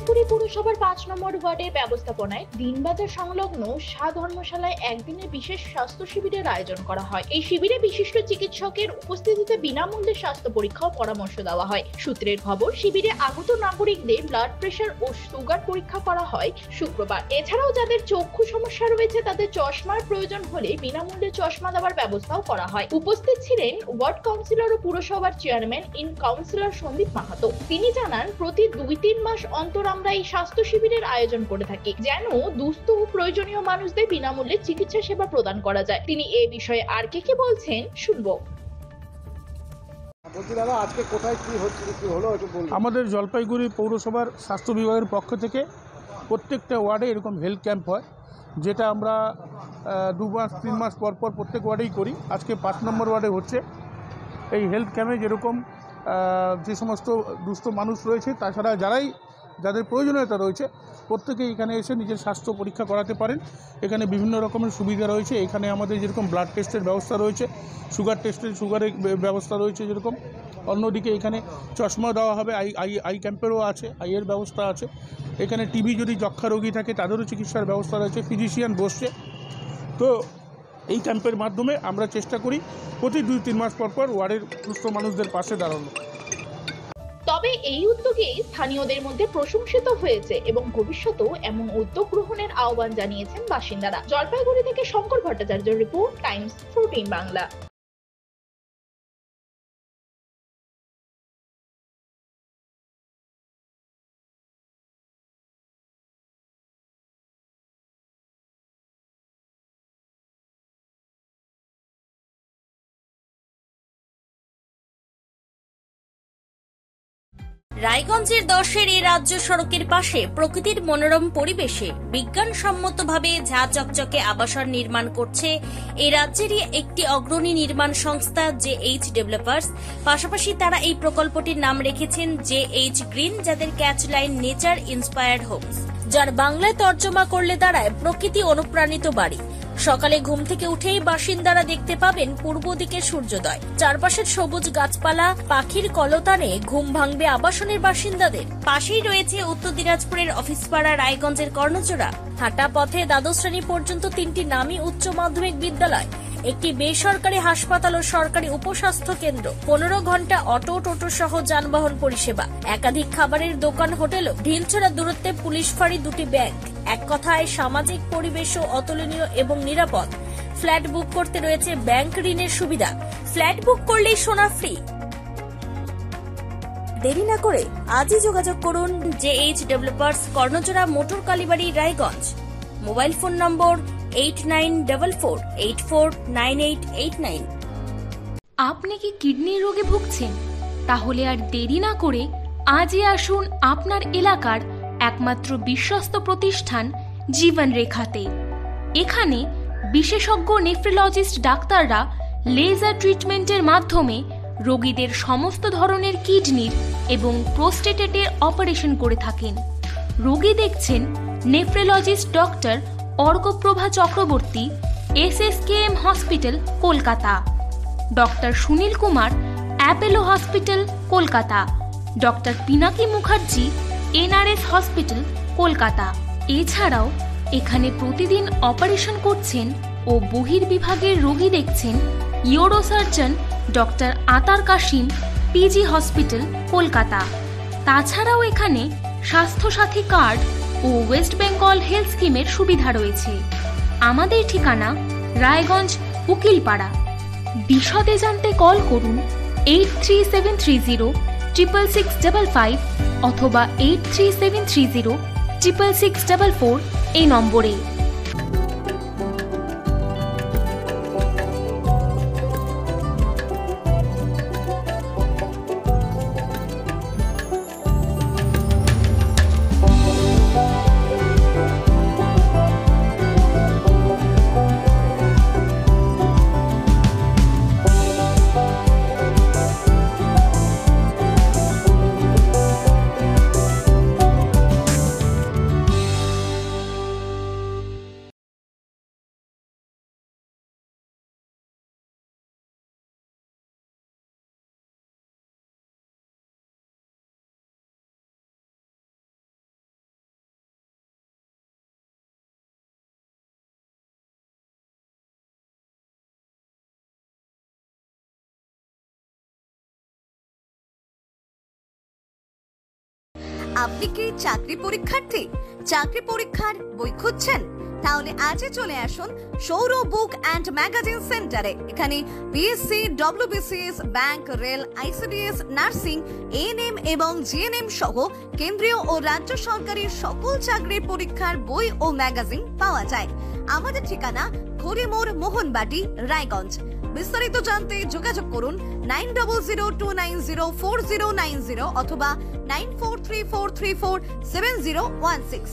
জলপাইগুড়ি পুরসভার ৫ নম্বর ওয়ার্ডের ব্যবস্থাপনায় দিনবাজার সংলগ্ন ধর্মশালায় একদিনের বিশেষ স্বাস্থ্য শিবিরের আয়োজন করা হয়। এই শিবিরে বিশিষ্ট চিকিৎসকের উপস্থিতিতে বিনামূল্যে স্বাস্থ্য পরীক্ষা ও পরামর্শ দেওয়া হয়। সূত্রের খবর, শিবিরে আগত নাগরিকদের ব্লাড প্রেশার ও সুগার পরীক্ষা করা হয় শুক্রবার। এছাড়াও যাদের চক্ষু সমস্যা রয়েছে তাদের চশমার প্রয়োজন হলে বিনামূল্যে চশমা দেওয়ার ব্যবস্থাও করা হয়। উপস্থিত ছিলেন ওয়ার্ড কাউন্সিলর ও পুরসভার chairman in councillor Sandip Mahato. তিনি জানান, প্রতি ২-৩ মাস অন্তর আমরা এই স্বাস্থ্য শিবিরের আয়োজন করে থাকি, যেন দুস্থ ও প্রয়োজনীয় মানুষদের বিনামূল্যে চিকিৎসা সেবা প্রদান করা যায়। তিনি এ বিষয়ে আর কি বলছেন শুনবো। আমাদের জলপাইগুড়ি পৌরসভার স্বাস্থ্য বিভাগের পক্ষ থেকে প্রত্যেকটা ওয়ার্ডে এরকম হেলথ ক্যাম্প হয়, যেটা আমরা ২-৩ মাস পর প্রত্যেক ওয়ার্ডেই করি। আজকে ৫ নম্বর ওয়ার্ডে হচ্ছে। এই হেলথ ক্যাম্পে যেরকম যে সমস্ত দুস্থ মানুষ রয়েছে, তাছাড়া যাদের প্রয়োজনীয়তা রয়েছে, প্রত্যেকেই এখানে এসে নিজের স্বাস্থ্য পরীক্ষা করাতে পারেন। এখানে বিভিন্ন রকমের সুবিধা রয়েছে। এখানে আমাদের যেরকম ব্লাড টেস্টের ব্যবস্থা রয়েছে, সুগারের ব্যবস্থা রয়েছে যেরকম, অন্যদিকে এখানে চশমা দেওয়া হবে, আই ক্যাম্পেরও আছে, আইয়ের ব্যবস্থা আছে। এখানে টিবি যদি যক্ষা রোগী থাকে তাদেরও চিকিৎসার ব্যবস্থা রয়েছে, ফিজিশিয়ান বসছে। তো এই ক্যাম্পের মাধ্যমে আমরা চেষ্টা করি প্রতি ২-৩ মাস পর ওয়ার্ডের সুস্থ মানুষদের পাশে দাঁড়ানো। তবে এই উদ্যোগে স্থানীয়দের মধ্যে প্রশংসিত হয়েছে এবং ভবিষ্যতেও এমন উদ্যোগ গ্রহণের আহ্বান জানিয়েছেন বাসিন্দারা। জলপাইগুড়ি থেকে শঙ্কর ভট্টাচার্যের রিপোর্ট, টাইমস 14 বাংলা। রায়গঞ্জের ১০-এর এই রাজ্য সড়কের পাশে প্রকৃতির মনোরম পরিবেশে বিজ্ঞানসম্মতভাবে ঝা চকচকে আবাসন নির্মাণ করছে এই রাজ্যেরই একটি অগ্রণী নির্মাণ সংস্থা জেএইচ ডেভেলপার্স। পাশাপাশি তারা এই প্রকল্পটির নাম রেখেছেন জেএইচ গ্রিন, যাদের ক্যাচলাইন নেচার ইন্সপায়ার্ড হোমস, যার বাংলায় তর্জমা করলে দাঁড়ায় প্রকৃতি অনুপ্রাণিত বাড়ি। সকালে ঘুম থেকে উঠেই বাসিন্দারা দেখতে পাবেন পূর্ব দিকে সূর্যোদয়। চারপাশের সবুজ গাছপালা, পাখির কলতানে ঘুম ভাঙবে আবাসনের বাসিন্দাদের। পাশেই রয়েছে উত্তর দিনাজপুরের অফিসপাড়া রায়গঞ্জের কর্ণজোড়া। হাঁটা পথে দ্বাদশ শ্রেণী পর্যন্ত ৩টি নামী উচ্চ মাধ্যমিক বিদ্যালয়, একটি বেসরকারি হাসপাতাল ও সরকারি উপস্বাস্থ্য কেন্দ্র, ১৫ ঘন্টা অটো, টোটো সহ যানবাহন পরিষেবা, একাধিক খাবারের দোকান, হোটেলও, ঢিলছড়া দূরত্বে পুলিশ ফাঁড়ি, 2টি ব্যাংক। এক কথায় সামাজিক পরিবেশও অতুলনীয় এবং নিরাপদ। ফ্ল্যাট বুক করতে রয়েছে ব্যাংক ঋণের সুবিধা। ফ্ল্যাট বুক করলেই সোনা ফ্রি। দেরি না করে আজই যোগাযোগ করুন JH developers, Karnajora, motor Kalibari, Raiganj. Mobile phone number 8944849889। আপনি কি কিডনি রোগে ভুগছেন? তাহলে আর দেরি না করে আজই আসুন আপনার এলাকার একমাত্র বিশ্বস্ত প্রতিষ্ঠান জীবন রেখাতে। এখানে বিশেষজ্ঞ নেফ্রোলজিস্ট ডাক্তাররা লেজার ট্রিটমেন্টের মাধ্যমে রোগীদের সমস্ত ধরনের কিডনির এবং প্রোস্টেটের অপারেশন করে থাকেন। রোগী দেখছেন nephrologist doctor Arkaprabha Chakraborty, SSKM hospital, Kolkata; doctor Sunil Kumar, Apollo hospital, Kolkata; doctor Pinaki Mukherjee, NRS hospital, Kolkata. এছাড়াও এখানে প্রতিদিন অপারেশন করছেন ও বহির্বিভাগের রোগী দেখছেন ইউরোসার্জন ডক্টর আতার কাশিম, PG হসপিটাল, কলকাতা। তাছাড়াও এখানে স্বাস্থ্যসাথী কার্ড ও ওয়েস্ট বেঙ্গল হেলথ স্কিমের সুবিধা রয়েছে। আমাদের ঠিকানা রায়গঞ্জ, উকিলপাড়া। বিশদে জানতে কল করুন 8373066655 অথবা 8373066644 এই নম্বরে। আপনি কি চাকরি পরীক্ষার্থী? চাকরি পরীক্ষার বই খুঁজছেন? তাহলে আজই চলে আসুন সৌর বুক অ্যান্ড ম্যাগাজিন সেন্টারে। এখানে BSc, WBCS, bank, rail, ICDS, nursing, ANM এবং জিএনএম সহ কেন্দ্রীয় ও রাজ্য সরকারি সকল চাকরির পরীক্ষার বই ও ম্যাগাজিন পাওয়া যায়। আমাদের ঠিকানা খড়িমোড়, মোহনবাটি, রায়গঞ্জ। বিস্তারিত জানতে যোগাযোগ করুন 9002904090 অথবা 9434347016।